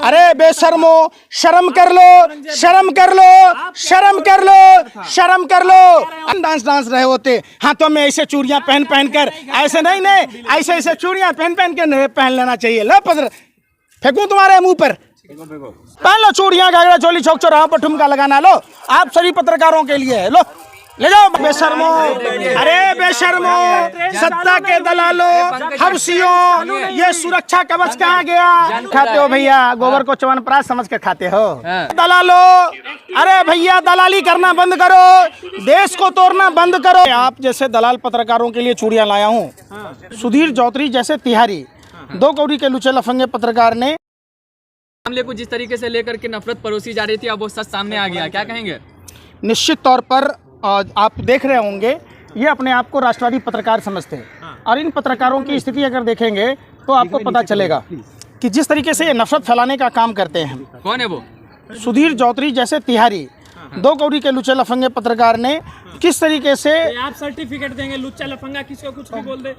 अरे बेशर्मो, शर्म कर लो, शर्म कर लो, शर्म कर लो, शर्म कर लो। डांस रहे होते हाथों में ऐसे चूड़ियां पहन पहन कर, ऐसे नहीं नहीं, ऐसे ऐसे चूड़ियां पहन पहन के पहन लेना चाहिए। लो पदर फेंकूं तुम्हारे मुंह पर, पहन लो चूड़ियां, घाघरा चोली, चौक चौराहा पर ठुमका लगाना। लो आप सभी पत्रकारों के लिए है, लो ले जाओ। बेशर्मो, अरे बेशर्मो, सत्ता के दलालों, हवसियों, ये सुरक्षा कवच कहाँ गया? खाते हो भैया, गोबर को च्यवनप्राश समझ के खाते हो। दलालों, अरे भैया दलाली करना बंद करो, देश को तोड़ना बंद करो। आप जैसे दलाल पत्रकारों के लिए चूड़ियां लाया हूँ। सुधीर चौधरी जैसे तिहारी, 2 कौड़ी के लुचे लफंगे पत्रकार ने मामले को जिस तरीके से लेकर के नफरत परोसी जा रही थी, अब वो सच सामने आ गया, क्या कहेंगे? निश्चित तौर पर आप देख रहे होंगे, ये अपने आप को राष्ट्रवादी पत्रकार समझते हैं और इन पत्रकारों की स्थिति अगर देखेंगे तो आपको पता चलेगा कि जिस तरीके से ये नफरत फैलाने का काम करते हैं। कौन है वो? सुधीर चौधरी जैसे तिहारी, 2 कौड़ी के लुच्चे लफंगे पत्रकार ने किस तरीके से आप सर्टिफिकेट देंगे, लुच्चा लफंगा किसको कुछ भी बोल दे।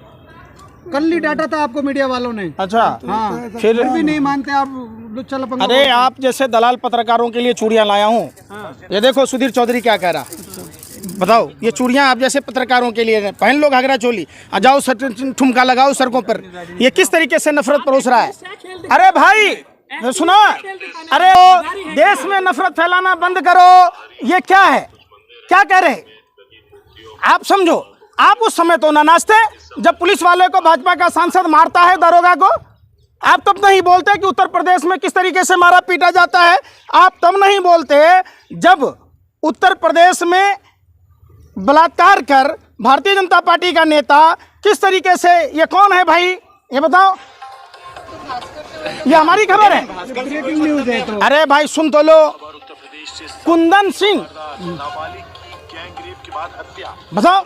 कल ही डाटा था आपको मीडिया वालों ने। अच्छा हाँ, फिर भी नहीं मानते आप लुच्चा लफंगा। अरे आप जैसे दलाल पत्रकारों के लिए चूड़ियां लाया हूँ। ये देखो सुधीर चौधरी क्या कह रहा, बताओ। ये चूड़ियां आप जैसे पत्रकारों के लिए पहन लो, घाघरा चोली, जाओ ठुमका लगाओ सड़कों पर। ये किस तरीके से नफरत परोस रहा है? अरे भाई सुनो, अरे देश में नफरत फैलाना बंद करो। ये क्या है, क्या कह रहे आप? समझो, आप उस समय तो ना नाचते जब पुलिस वाले को भाजपा का सांसद मारता है, दरोगा को। आप तब नहीं बोलते कि उत्तर प्रदेश में किस तरीके से मारा पीटा जाता है। आप तब नहीं बोलते जब उत्तर प्रदेश में बलात्कार कर भारतीय जनता पार्टी का नेता किस तरीके से, ये कौन है भाई ये बताओ? ये हमारी खबर है, ब्रेकिंग न्यूज है तो। अरे भाई सुन तो लो, कुंदन सिंह, बताओ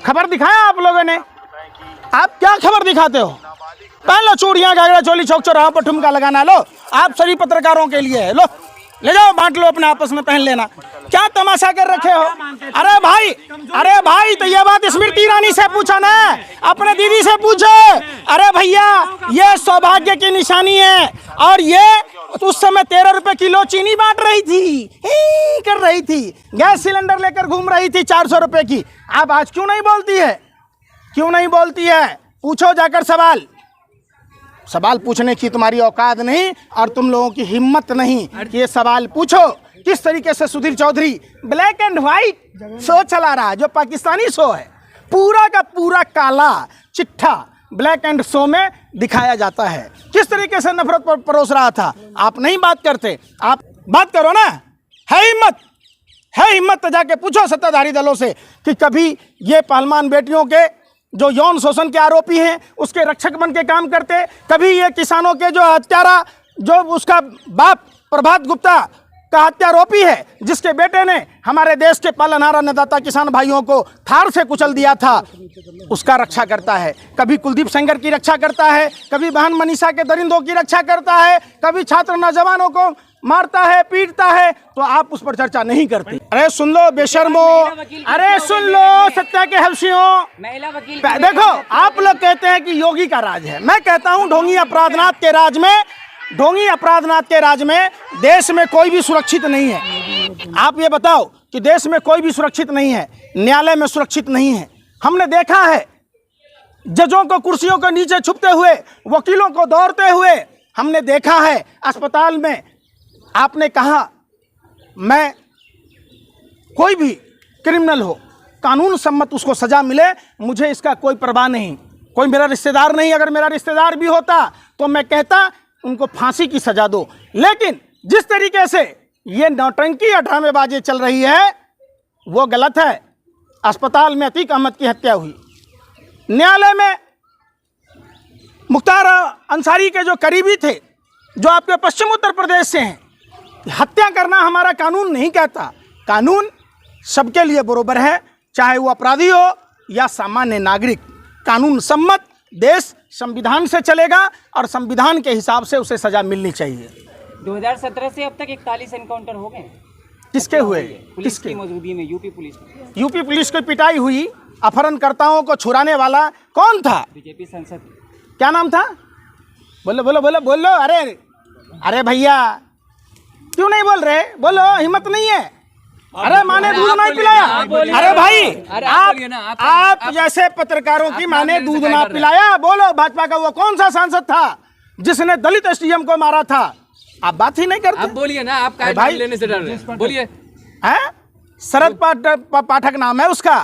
खबर दिखाया आप लोगों ने? आप क्या खबर दिखाते हो? पहन लो चूड़ियां, घाघरा चोली, चौक चौराहा पर ठुमका लगाना। लो आप सभी पत्रकारों के लिए है, लो ले जाओ, बांट लो अपने आपस में, पहन लेना। क्या तमाशा कर रखे हो? अरे भाई तो ये बात स्मृति ईरानी से पूछा ना, अपने दीदी से पूछो। अरे भैया ये सौभाग्य की निशानी है, और ये उस समय 13 रुपए किलो चीनी बांट रही थी, कर रही थी, गैस सिलेंडर लेकर घूम रही थी 400 रुपए की। अब आज क्यों नहीं बोलती है? क्यों नहीं बोलती है? पूछो जाकर सवाल। सवाल पूछने की तुम्हारी औकात नहीं और तुम लोगों की हिम्मत नहीं कि ये सवाल पूछो। किस तरीके से Sudhir Chaudhary black and white show चला रहा है, जो पाकिस्तानी शो है, पूरा का पूरा काला चिट्ठा ब्लैक एंड शो में दिखाया जाता है। किस तरीके से नफरत पर परोस रहा था। आप नहीं बात करते, आप बात करो ना। है हिम्मत तो जाके पूछो सत्ताधारी दलों से कि कभी ये पहलवान बेटियों के जो यौन शोषण के आरोपी हैं उसके रक्षक बन के काम करते, कभी ये किसानों के जो हत्यारा, जो उसका बाप प्रभात गुप्ता का हत्यारोपी है, जिसके बेटे ने हमारे देश के पालनहार अन्नदाता किसान भाइयों को थार से कुचल दिया था, उसका रक्षा करता है। कभी कुलदीप सेंगर की रक्षा करता है, कभी बहन मनीषा के दरिंदों की रक्षा करता है, कभी छात्र नौजवानों को मारता है, पीटता है, तो आप उस पर चर्चा नहीं करते। अरे सुन लो बेशर्मो, अरे सुन लो सत्ता के हवसियों। देखो आप लोग कहते हैं कि योगी का राज है, मैं कहता हूं ढोंगी अपराधनाथ के राज में देश में कोई भी सुरक्षित नहीं है। आप ये बताओ कि देश में कोई भी सुरक्षित नहीं है, न्यायालय में सुरक्षित नहीं है। हमने देखा है जजों को कुर्सियों के नीचे छुपते हुए, वकीलों को दौड़ते हुए, हमने देखा है अस्पताल में। आपने कहा मैं कोई भी क्रिमिनल हो, कानून सम्मत उसको सजा मिले, मुझे इसका कोई परवाह नहीं, कोई मेरा रिश्तेदार नहीं। अगर मेरा रिश्तेदार भी होता तो मैं कहता उनको फांसी की सजा दो। लेकिन जिस तरीके से ये नौटंकी या ड्रामेबाजी चल रही है वो गलत है। अस्पताल में अतीक अहमद की हत्या हुई, न्यायालय में मुख्तार अंसारी के जो करीबी थे, जो आपके पश्चिम उत्तर प्रदेश से हैं, हत्या करना हमारा कानून नहीं कहता। कानून सबके लिए बराबर है, चाहे वो अपराधी हो या सामान्य नागरिक। कानून सम्मत देश संविधान से चलेगा और संविधान के हिसाब से उसे सजा मिलनी चाहिए। 2017 से अब तक 41 एनकाउंटर हो गए। किसके हुए? पुलिस की मौजूदगी में यूपी पुलिस की पिटाई हुई। अपहरणकर्ताओं को छुड़ाने वाला कौन था? बीजेपी सांसद। क्या नाम था? बोलो बोलो बोलो बोलो। अरे अरे भैया क्यों नहीं बोल रहे? बोलो, हिम्मत नहीं है? अरे माँ ने दूध नहीं पिलाया? अरे भाई आप जैसे पत्रकारों की माँ ने दूध ना पिलाया? बोलो, भाजपा का वो कौन सा सांसद था जिसने दलित एसडीएम को मारा था? आप बात ही नहीं करते। आप बोलिए ना, आप क्या नाम लेने से डर रहे हैं? बोलिए। हैं? शरद पाठक नाम है उसका।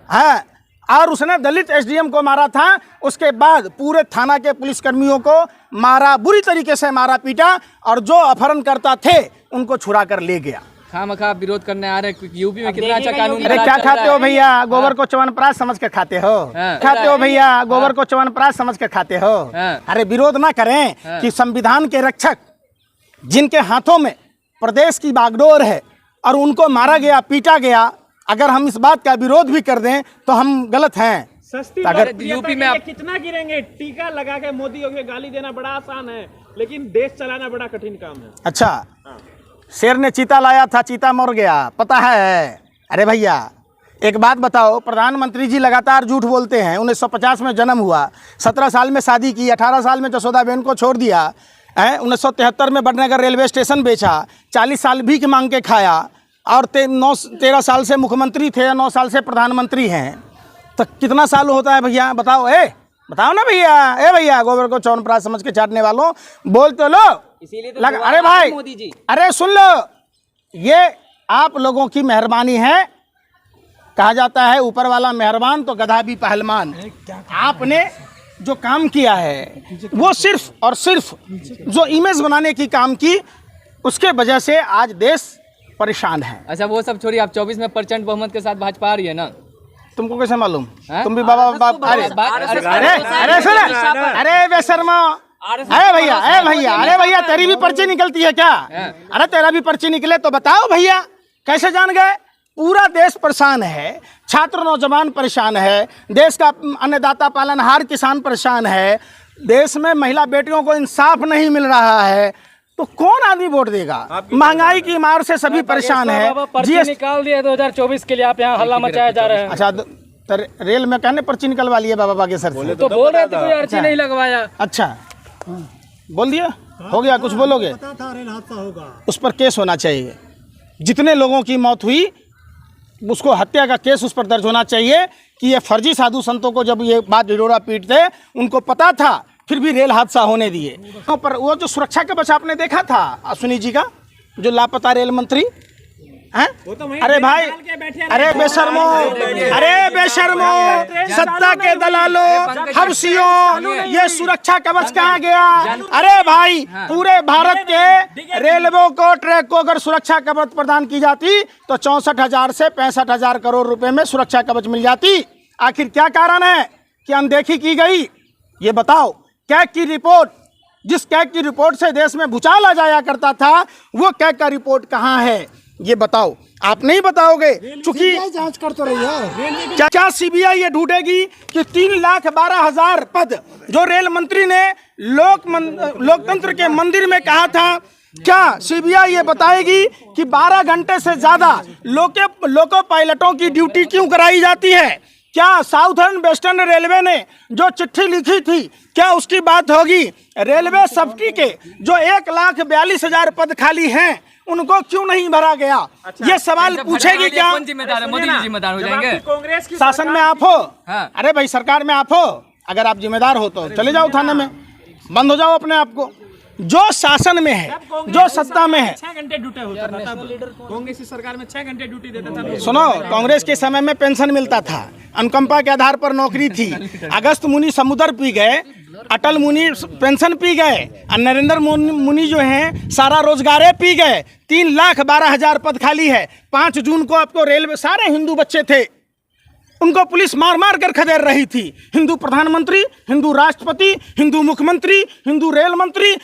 हाँ। और उसने दलित एसडीएम को मारा था। उसके बाद पूरे थाना के पुलिसकर्मियों को मारा, बुरी तरीके से मारा पीटा, और जो अपहरणकर्ता थे उनको छुड़ा कर ले गया। खामखा विरोध करने आ रहे हैं। यूपी में कितना अच्छा कानून। अरे क्या खाते हो भैया? गोबर को च्यवनप्राश समझ के खाते हो? खाते हो भैया? गोबर को च्यवनप्राश समझ के खाते हो? अरे विरोध ना करें कि संविधान के रक्षक जिनके हाथों में प्रदेश की बागडोर है और उनको मारा गया, पीटा गया, अगर हम इस बात का विरोध भी कर दें तो हम गलत हैं। सस्ती अगर यूपी में आप कितना गिरेंगे? टीका लगा के मोदी को गाली देना बड़ा आसान है, लेकिन देश चलाना बड़ा कठिन काम है। अच्छा, शेर ने चीता लाया था, चीता मर गया, पता है? अरे भैया एक बात बताओ, प्रधानमंत्री जी लगातार झूठ बोलते हैं। 1950 में जन्म हुआ, 17 साल में शादी की, 18 साल में जसोदाबेन को छोड़ दिया, 1973 में बड़नगर रेलवे स्टेशन बेचा, 40 साल भीख मांग के खाया, और 13 साल से मुख्यमंत्री थे, 9 साल से प्रधानमंत्री हैं। तो कितना साल होता है भैया? बताओ। बताओ ना भैया। भैया गोबर को च्यवनप्राश समझ के चाटने वालों, बोल तो लो। इसीलिए तो अरे भाई, मोदी जी, अरे सुन लो, ये आप लोगों की मेहरबानी है। कहा जाता है ऊपर वाला मेहरबान तो गधा भी पहलवान। आपने जो काम किया है वो सिर्फ और सिर्फ जो इमेज बनाने की काम की, उसके वजह से आज देश परेशान है। अच्छा वो सब छोड़िए, आप 24 में % बहुमत के साथ भाजपा आ रही है ना? तुमको कैसे मालूम? है? तुम भी बाबा अरे बेशर्मा, अरे भैया तेरी भी पर्ची निकलती है क्या? अरे तेरा भी पर्ची निकले तो बताओ भैया, कैसे जान गए? पूरा देश परेशान है, छात्र नौजवान परेशान है, देश का अन्नदाता पालनहार किसान परेशान है, देश में महिला बेटियों को इंसाफ नहीं मिल रहा है, तो कौन आदमी वोट देगा? महंगाई की मार से सभी परेशान है। पर्ची निकाल दिया 2024 के लिए, आप यहाँ हल्ला मचाया जा रहे हैं। अच्छा, तो रेल में कहने पर्ची निकलवा लिए बाबा बागेश्वर से? तो बोल रहे थे कोई अर्जी नहीं लगवाया। अच्छा बोल दिया, हो गया। कुछ बोलोगे? रेल हादसा होगा, उस पर केस होना चाहिए। जितने लोगों की मौत हुई उसको हत्या का केस उस पर दर्ज होना चाहिए कि ये फर्जी साधु संतों को जब ये बात ढिढोरा पीटते, उनको पता था फिर भी रेल हादसा होने दिए। पर वो जो सुरक्षा कवच आपने देखा था अश्विनी जी का, जो लापता रेल मंत्री हैं? अरे भाई, अरे बेशर्मो, सत्ता के दलालों, हवसियों, ये सुरक्षा कवच कहाँ गया? अरे भाई, पूरे भारत के रेलवे को, ट्रैक को अगर सुरक्षा कवच प्रदान की जाती तो 64,000 से 65,000 करोड़ रुपए में सुरक्षा कवच मिल जाती। आखिर क्या कारण है कि अनदेखी की गई? ये बताओ। कैग की रिपोर्ट, जिस कैग की रिपोर्ट से देश में भूचाल आ जाया करता था, वो कैग का रिपोर्ट कहाँ है? ये बताओ। आप नहीं बताओगे चूंकि जांच कर तो रही है। क्या सीबीआई ये ढूंढेगी कि 3,12,000 पद जो रेल मंत्री ने लोकतंत्र के मंदिर में कहा था, क्या सीबीआई ये बताएगी कि 12 घंटे से ज्यादा लोको पायलटों की ड्यूटी क्यों कराई जाती है? क्या साउथर्न वेस्टर्न रेलवे ने जो चिट्ठी लिखी थी, क्या उसकी बात होगी? रेलवे सब्सिडी के जो 1,42,000 पद खाली हैं, उनको क्यों नहीं भरा गया? ये सवाल पूछेगी क्या? कौन जिम्मेदार है? मोदी जी जिम्मेदार हो जाएंगे? कांग्रेस की शासन में आप हो। अरे भाई सरकार में आप हो, अगर आप जिम्मेदार हो तो चले जाओ थाने में, बंद हो जाओ अपने आप को। जो शासन में है, जो सत्ता में है, 6 घंटे ड्यूटी होता था। कांग्रेस की सरकार में 6 घंटे ड्यूटी देता था। सुनो, कांग्रेस के समय में पेंशन मिलता था, अनुकंपा के आधार पर नौकरी थी। अगस्त मुनि समुद्र पी गए, अटल मुनि पेंशन पी गए, और नरेंद्र मुनि जो हैं सारा रोजगार पी गए। 3,12,000 पद खाली है। 5 जून को आपको रेलवे, सारे हिंदू बच्चे थे, उनको पुलिस मार मार कर खदेड़ रही थी। हिंदू प्रधानमंत्री, हिंदू राष्ट्रपति, हिंदू मुख्यमंत्री, हिंदू रेल मंत्री,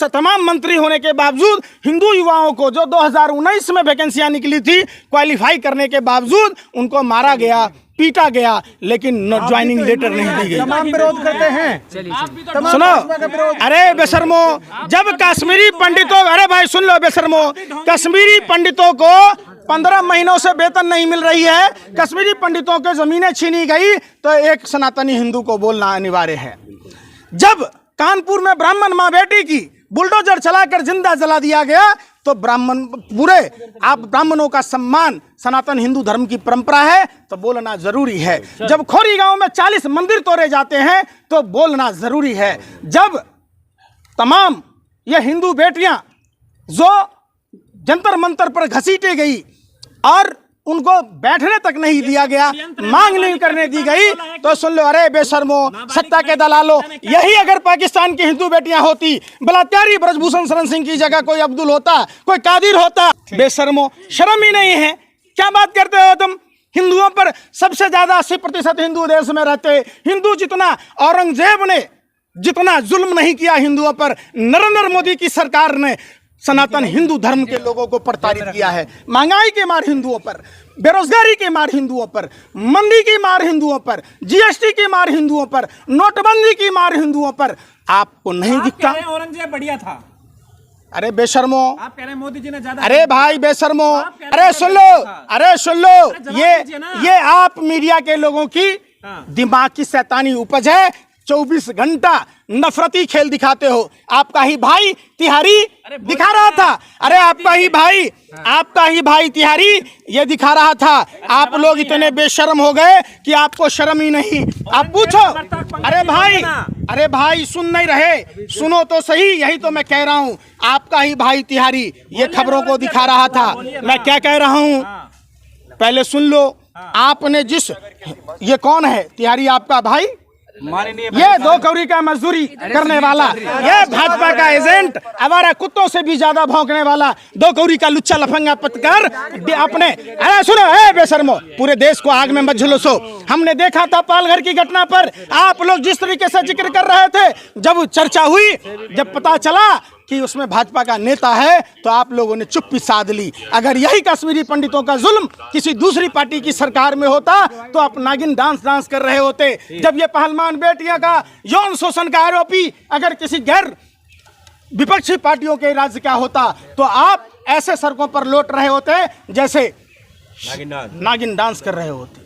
तमाम मंत्री होने के बावजूद हिंदू युवाओं को, जो 2019 में वैकेंसियां निकली थी, क्वालिफाई करने के बावजूद उनको मारा गया, पीटा गया, लेकिन ज्वाइनिंग लेटर नहीं दी गई। तमाम विरोध करते हैं। सुनो, अरे बेशर्मो, जब कश्मीरी पंडितों, अरे भाई सुन लो बेशर्मो, कश्मीरी पंडितों को 15 महीनों से वेतन नहीं मिल रही है, कश्मीरी पंडितों के जमीनें छीनी गई, तो एक सनातनी हिंदू को बोलना अनिवार्य है। जब कानपुर में ब्राह्मण माँ बेटी की बुलडोजर चलाकर जिंदा जला दिया गया, तो ब्राह्मण पूरे आप ब्राह्मणों का सम्मान सनातन हिंदू धर्म की परंपरा है तो बोलना जरूरी है। जब खोरी गांव में 40 मंदिर तोड़े जाते हैं तो बोलना जरूरी है। जब तमाम ये हिंदू बेटियां जो जंतर मंतर पर घसीटे गई और उनको बैठने तक नहीं दिया गया, मांग नहीं करने दी गई, तो सुन लो, अरे बेशर्मो, सत्ता के दलालो, यही अगर पाकिस्तान की हिंदू बेटियां होती, बलात्कारी ब्रजभूषण शरण सिंह की जगह कोई अब्दुल होता, कोई कादिर होता। बेशर्मो, शर्म ही नहीं है, क्या बात करते हो तुम? हिंदुओं पर सबसे ज्यादा 80% हिंदू देश में रहते। हिंदू जितना औरंगजेब ने जितना जुल्म नहीं किया हिंदुओं पर, नरेंद्र मोदी की सरकार ने सनातन हिंदू धर्म के लोगों को प्रताड़ित किया है। महंगाई के मार हिंदुओं पर, बेरोजगारी के मार हिंदुओं पर, मंदी की मार हिंदुओं पर, जीएसटी की मार हिंदुओं पर, नोटबंदी की मार हिंदुओं पर। आपको नहीं दिखता? औरंगजेब बढ़िया था। अरे बेशर्मो, आप कह रहे हैं मोदी जी ने ज्यादा। अरे भाई बेशर्मो, अरे सुन लो, अरे सुन लो, ये आप मीडिया के लोगों की दिमाग की शैतानी उपज है। 24 घंटा नफरती खेल दिखाते हो। आपका ही भाई तिहारी दिखा रहा था, अरे आपका ही भाई तिहारी ये दिखा रहा था। आप लोग इतने बेशर्म हो गए कि आपको शर्म ही नहीं। आप पूछो, अरे भाई सुन नहीं रहे, सुनो तो सही, यही तो मैं कह रहा हूँ। आपका ही भाई तिहारी ये खबरों को दिखा रहा था। मैं क्या कह रहा हूँ पहले सुन लो। आपने ये कौन है तिहारी? आपका भाई, ये 2 कौड़ी का मजदूरी करने वाला, ये भाजपा का एजेंट, हमारा कुत्तों से भी ज्यादा भौंकने वाला 2 कौड़ी का लुच्चा लफंगा पत्रकार अपने। अरे सुनो, बेशर्मो, पूरे देश को आग में मत झुलसो। हमने देखा था पालघर की घटना पर आप लोग जिस तरीके से जिक्र कर रहे थे, जब चर्चा हुई, जब पता चला कि उसमें भाजपा का नेता है, तो आप लोगों ने चुप्पी साध ली। अगर यही कश्मीरी पंडितों का जुल्म किसी दूसरी पार्टी की सरकार में होता तो आप नागिन डांस कर रहे होते। जब ये पहलवान बेटियां का यौन शोषण का आरोपी अगर किसी गैर विपक्षी पार्टियों के राज्य का होता तो आप ऐसे सड़कों पर लौट रहे होते जैसे नागिन डांस कर रहे होते।